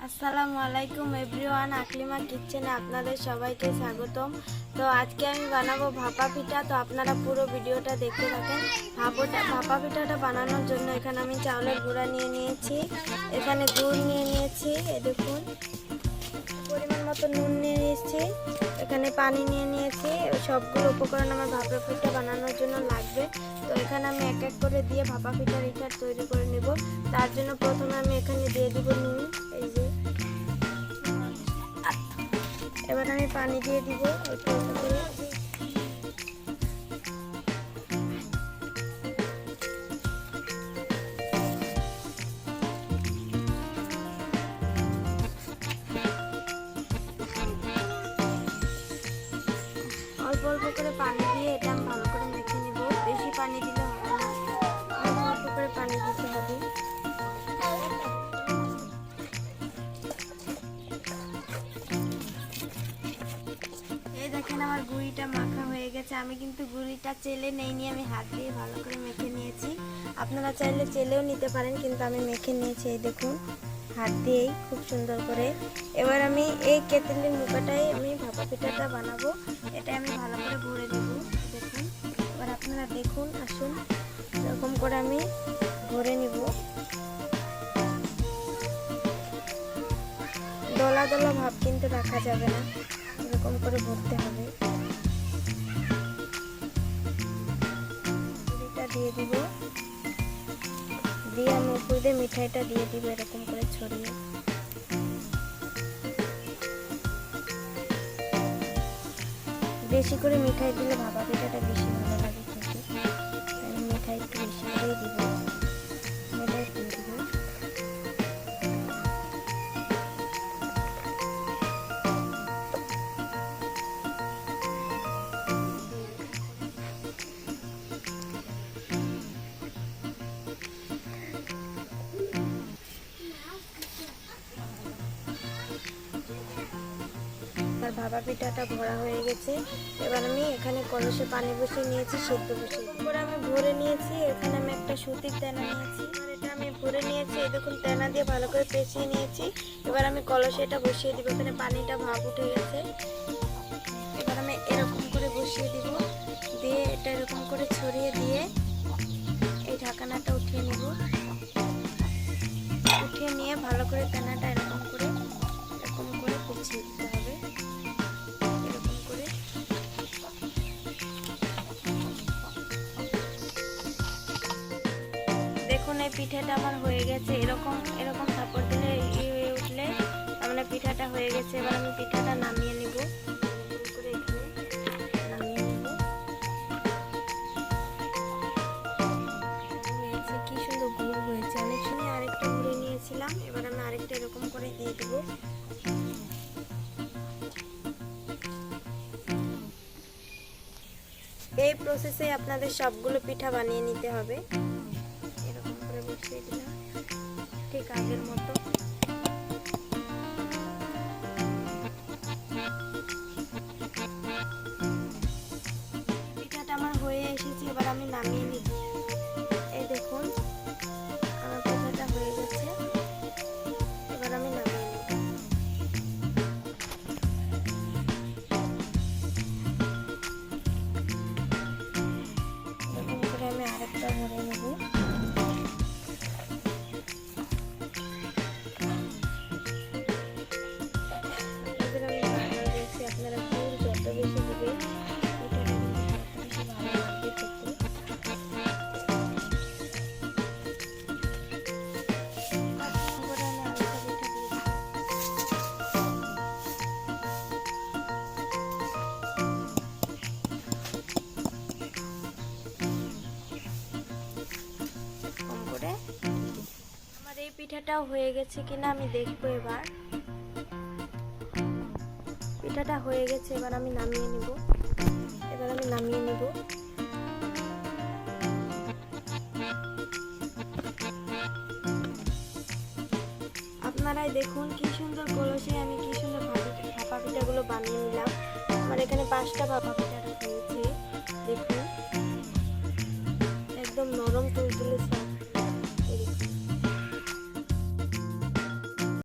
আসসালামু আলাইকুম এভরিওয়ান, আকলিমা কিচেনে আপনাদের সবাইকে স্বাগতম। তো আজকে আমি বানাবো ভাপা পিঠা। তো আপনারা পুরো ভিডিওটা দেখতে থাকেন। ভাপা পিঠাটা বানানোর জন্য এখানে আমি চাউলের গুঁড়া নিয়ে নিয়েছি, এখানে গুড় নিয়ে নিয়েছি, এই দেখুন পরিমাণ মতো নুন নিয়ে নিয়েছি, এখানে পানি নিয়ে নিয়েছি। সবগুলো উপকরণ আমার ভাপা পিঠা বানানোর জন্য লাগবে। তো এখানে আমি এক এক করে দিয়ে ভাপা পিঠার এটা তৈরি করে নেব। তার জন্য প্রথমে আমি এখানে দিয়ে দিব নুন, এই যে। এবার আমি পানি দিয়ে দিব অল্প অল্প করে। অল্প অল্প করে পানি দিয়ে এটা আমি ভালো করে মেখে নিব। বেশি পানি দিলে হবে না, অল্প অল্প করে পানি দিতে হবে। এই দেখেন আমার গুঁড়িটা মাখা হয়ে গেছে। আমি কিন্তু গুঁড়িটা চেলে নেইনি, আমি হাত দিয়ে ভালো করে মেখে নিয়েছি। আপনারা চাইলে চেলেও নিতে পারেন, কিন্তু আমি মেখে নিয়েছি। এই দেখুন হাত দিয়েই খুব সুন্দর করে। এবার আমি এই কেটলির মুখাটাই আমি ভাপা পিঠাটা বানাবো। এটা আমি ভালো করে ভরে দেবো। দেখুন, এবার আপনারা দেখুন, আসুন এরকম করে আমি ভরে নিব। দলা দলা ভাব কিন্তু রাখা যাবে না, এরকম করে ভরতে হবে। পুরিটা দিয়ে দিব, দিয়ে আমি উপর দিয়ে মিঠাইটা দিয়ে দিব এরকম করে ছড়িয়ে। বেশি করে মিঠাই দিলে ভাপা পিঠাটা বেশি ভালো লাগে খেতে। আমি মিঠাই একটু বেশি করেই দিব, মিঠাই দিয়ে দিব। ভাপা পিঠাটা ভরা হয়ে গেছে। এবার আমি এখানে কলসে পানি বসিয়ে নিয়েছি, সেদ্ধ বসিয়ে এরপরে আমি ভরে নিয়েছি। এখানে আমি একটা সুতির তেনা নিয়েছি, এবার এটা আমি ভরে নিয়েছি। এই দেখুন তেনা দিয়ে ভালো করে পেঁচিয়ে নিয়েছি। এবার আমি কলসে এটা বসিয়ে দিব। এখানে পানিটা ভাপ উঠে গেছে। এবার আমি এরকম করে বসিয়ে দিব, দিয়ে এটা এরকম করে ছড়িয়ে দিয়ে এই ঢাকনাটা উঠিয়ে নেব। উঠিয়ে নিয়ে ভালো করে তেনাটা এরকম করে পেঁচিয়ে দিতে হবে। দেখুন এই পিঠাটা আমার হয়ে গেছে। এরকম সাপোর্ট দিলে হয়ে উঠলে আমার পিঠাটা হয়ে গেছে। এবার আমি পিঠাটা নামিয়ে নিব, করে এখানে নামিয়ে নিব। হয়েছে কি সুন্দর গোল হয়েছে। অনেক সময় আরেকটা ঘুরে নিয়েছিলাম, এবার আমি আরেকটা এরকম করে দিয়ে দেব। এই প্রসেসে আপনাদের সবগুলো পিঠা বানিয়ে নিতে হবে। বসিয়ে দিলাম ঠিক আগের মতো। পিঠাটা আমার হয়ে এসেছে, এবার আমি নামিয়ে নিব। এই দেখুন আমার পিঠাটা হয়ে গেছে, এবার আমি নামিয়ে নিব। এরকম করে আমি আরেকটা ভরে নেব। আপনারা গুড় যত বেশি দিবে পিঠাটা কিন্তু তত বেশি ভালো লাগবে খেতে। তারপরে আমি আরেকটা পিঠা দিয়ে দিই। কম করে আমার এই পিঠাটাও হয়ে গেছে কিনা আমি দেখবো। এবার পিঠাটা হয়ে গেছে, এবার আমি নামিয়ে নিব। আপনারাই দেখুন কি সুন্দর কলসে আমি কি সুন্দর ভাপা পিঠাগুলো বানিয়ে নিলাম। আমার এখানে 5টা ভাপা পিঠা হয়েছে। দেখুন একদম নরম তুলতুলে।